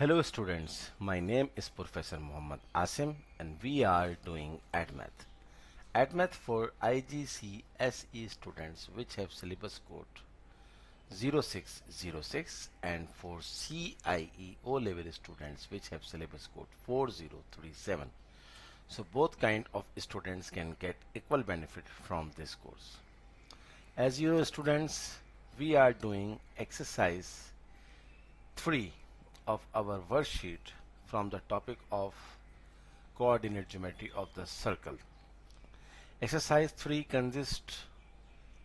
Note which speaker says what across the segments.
Speaker 1: Hello students, my name is Professor Muhammad Asim and we are doing ADMath. ADMath for IGCSE students which have syllabus code 0606 and for CIE O level students which have syllabus code 4037. So both kind of students can get equal benefit from this course. As you know students, we are doing exercise 3 of our worksheet from the topic of coordinate geometry of the circle. Exercise 3 consists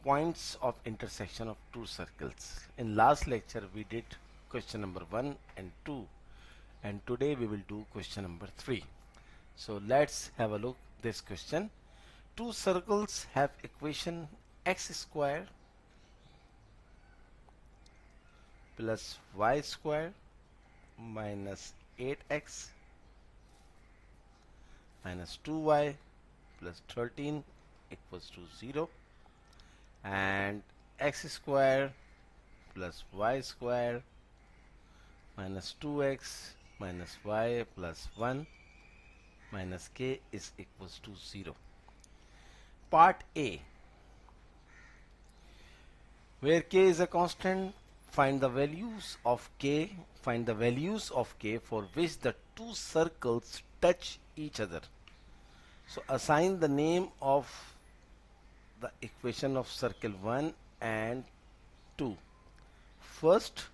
Speaker 1: points of intersection of two circles. In last lecture we did question number 1 and 2 and today we will do question number 3. So let's have a look this question. Two circles have equation x square plus y square minus 8x minus 2y plus 13 equals to 0 and x square plus y square minus 2x minus y plus 1 minus k is equals to 0. Part A, where k is a constant, find the values of k for which the two circles touch each other. So assign the name of the equation of circle 1 and 2. First,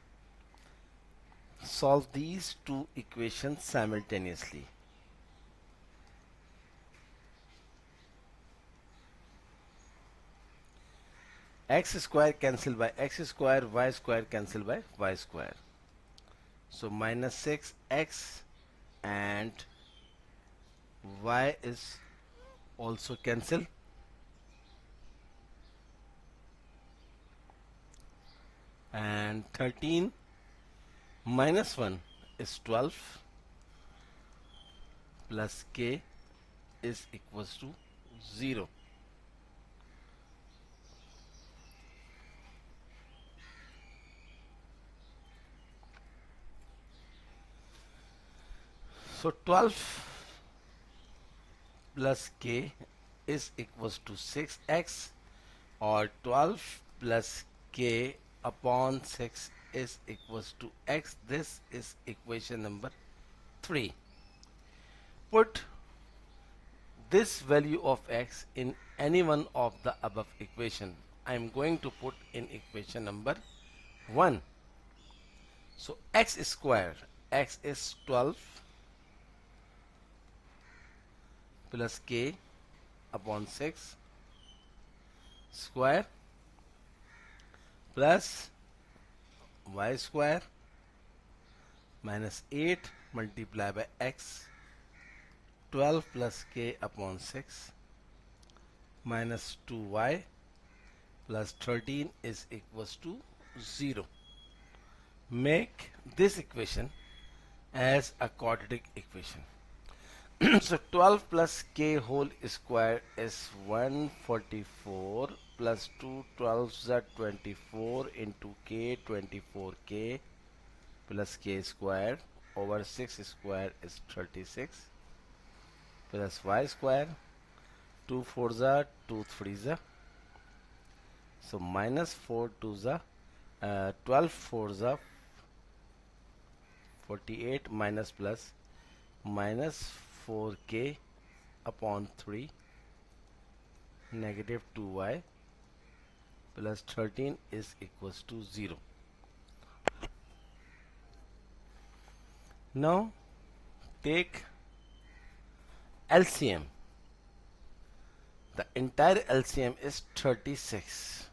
Speaker 1: solve these two equations simultaneously. X square cancel by x square, y square cancel by y square. So minus 6x and y is also cancel. And 13 minus 1 is 12 plus k is equals to 0. So 12 plus k is equals to 6x or 12 plus k upon 6 is equals to x. This is equation number 3. Put this value of x in any one of the above equation. I am going to put in equation number 1. So x square, x is 12 plus k upon 6 square plus y square minus 8 multiplied by x, 12 plus k upon 6 minus 2y plus 13 is equals to 0. Make this equation as a quadratic equation. So 12 plus k whole square is 144 plus 2 12s are 24 into k 24k plus k square over 6 square is 36 plus y square 2 4s are 2 3s are, so minus 4 2s are 12 4s are 48 minus plus minus 4k upon 3 negative 2y plus 13 is equals to 0. Now take LCM. The entire LCM is 36.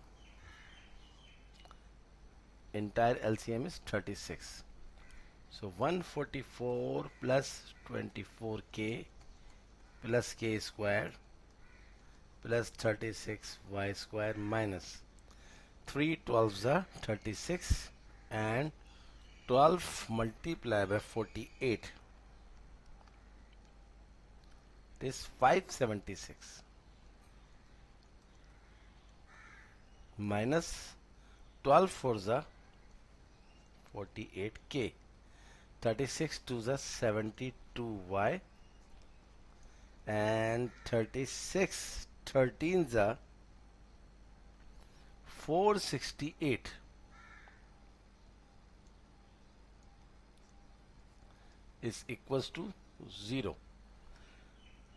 Speaker 1: Entire LCM is 36. So 144 plus 24k plus k square plus 36 y square minus 3 12s are 36 and 12 multiplied by 48 is 576 minus 12 4s are 48k, 36 to the 72y, and 36 13 the 468 is equals to 0.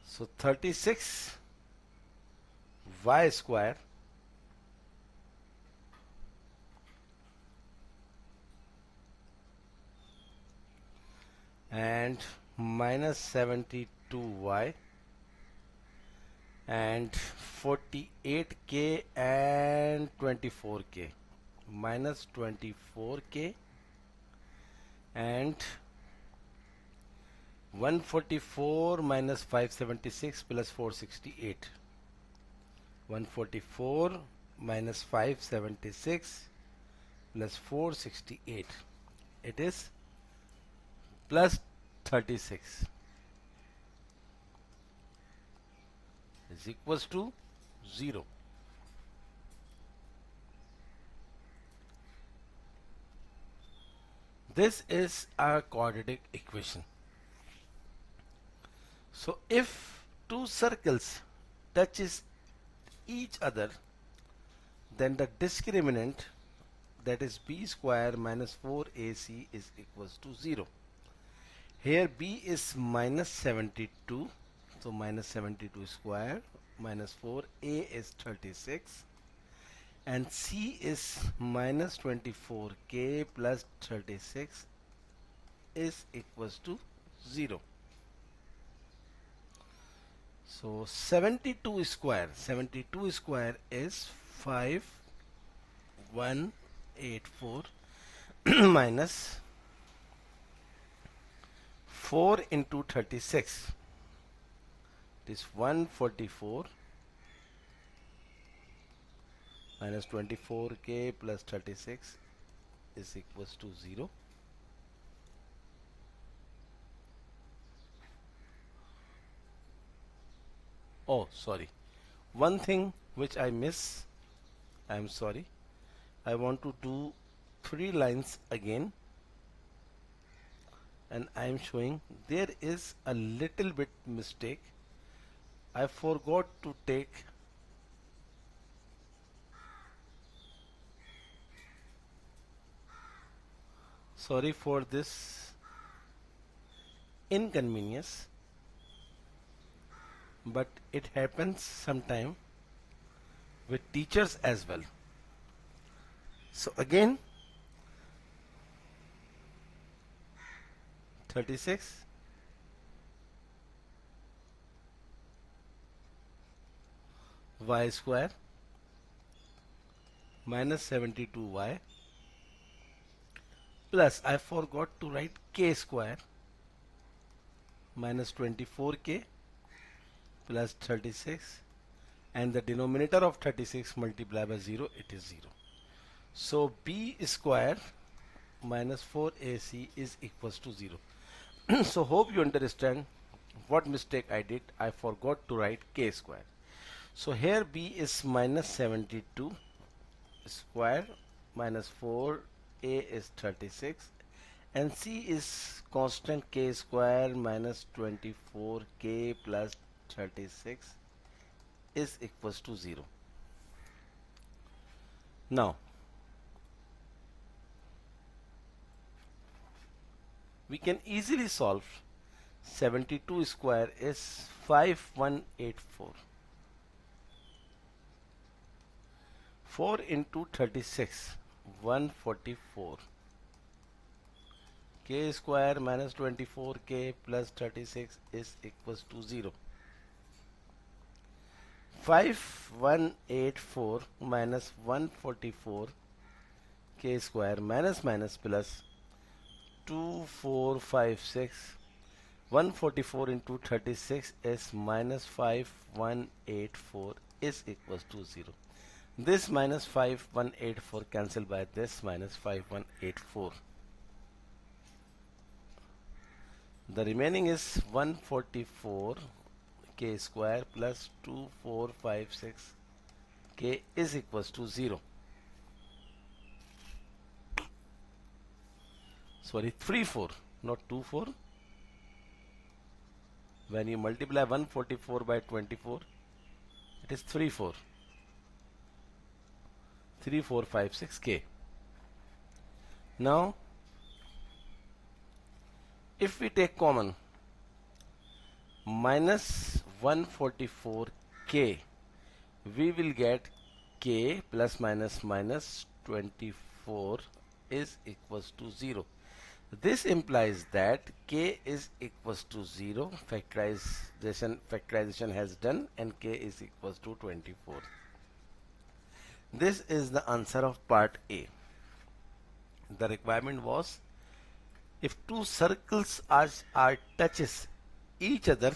Speaker 1: So 36 y square and minus 72y and 48k and 24k, minus 24k and 144 minus 576 plus 468. 144 minus 576 plus 468. It is plus 36 is equals to 0. This is a quadratic equation. So if two circles touches each other, then the discriminant, that is b square minus 4ac, is equals to 0. Here b is minus 72, so minus 72 square minus 4, a is 36, and c is minus 24k plus 36 is equals to 0. So 72 square is 5184 minus 4 into 36. It is 144 minus 24k plus 36 is equals to 0. Oh, sorry. One thing which I miss, I am sorry. I want to do 3 lines again, and I am showing there is a little bit mistake. I forgot to take sorry for this inconvenience, but it happens sometime with teachers as well. So again 36 y square minus 72y plus I forgot to write k square minus 24k plus 36, and the denominator of 36 multiplied by 0, it is 0. So b square minus 4ac is equals to 0. So hope you understand what mistake I did. I forgot to write k square. So here b is minus 72 square minus 4, a is 36, and c is constant k square minus 24k plus 36 is equals to 0. Now we can easily solve. 72 square is 5184. 4 into 36, 144. K square minus 24k plus 36 is equals to 0. 5184 minus 144 k square minus minus plus 2456. 144 into 36 is minus 5184 is equals to 0. This minus 5184 cancel by this minus 5184. The remaining is 144 k square plus 2456 k is equals to 0. Sorry, 34. not 2 4. When you multiply 144 by 24, it is 3 4. 3456K. Now, if we take common minus 144K, we will get K plus minus minus 24 is equals to 0. This implies that K is equals to 0. Factorization has done, and K is equals to 24. This is the answer of part A. The requirement was, if two circles are touches each other,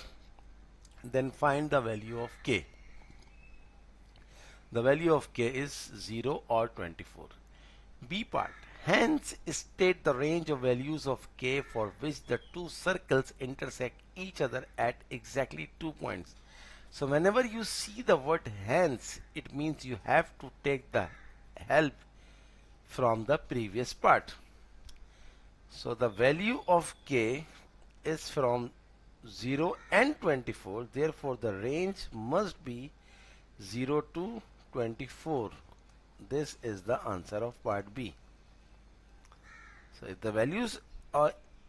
Speaker 1: then find the value of K. The value of K is 0 or 24. B part. Hence, state the range of values of K for which the two circles intersect each other at exactly 2 points. So whenever you see the word hence, it means you have to take the help from the previous part. So the value of K is from 0 and 24. Therefore, the range must be 0 to 24. This is the answer of part B. So if the values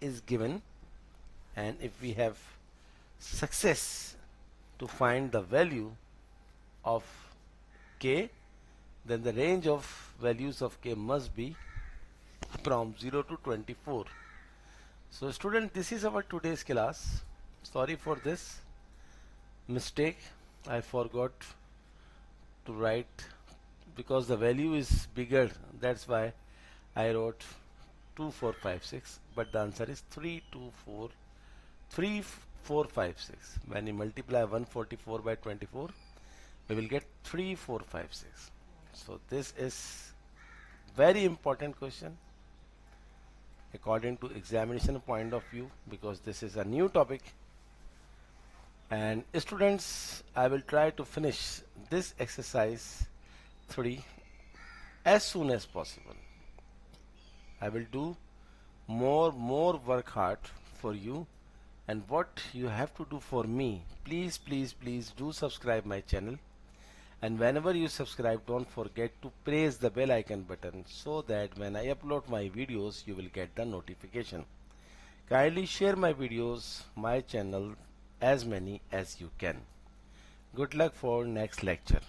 Speaker 1: is given, and if we have success to find the value of K, then the range of values of K must be from 0 to 24. So student, this is our today's class. Sorry for this mistake. I forgot to write, because the value is bigger, that's why I wrote 2456, but the answer is 3456. When you multiply 144 by 24, we will get 3456. So this is very important question according to examination point of view, because this is a new topic. And students, I will try to finish this exercise 3 as soon as possible. I will do more work hard for you. And what you have to do for me, please do subscribe my channel, and whenever you subscribe, don't forget to press the bell icon button, so that when I upload my videos, you will get the notification. Kindly share my videos, my channel, as many as you can. Good luck for next lecture.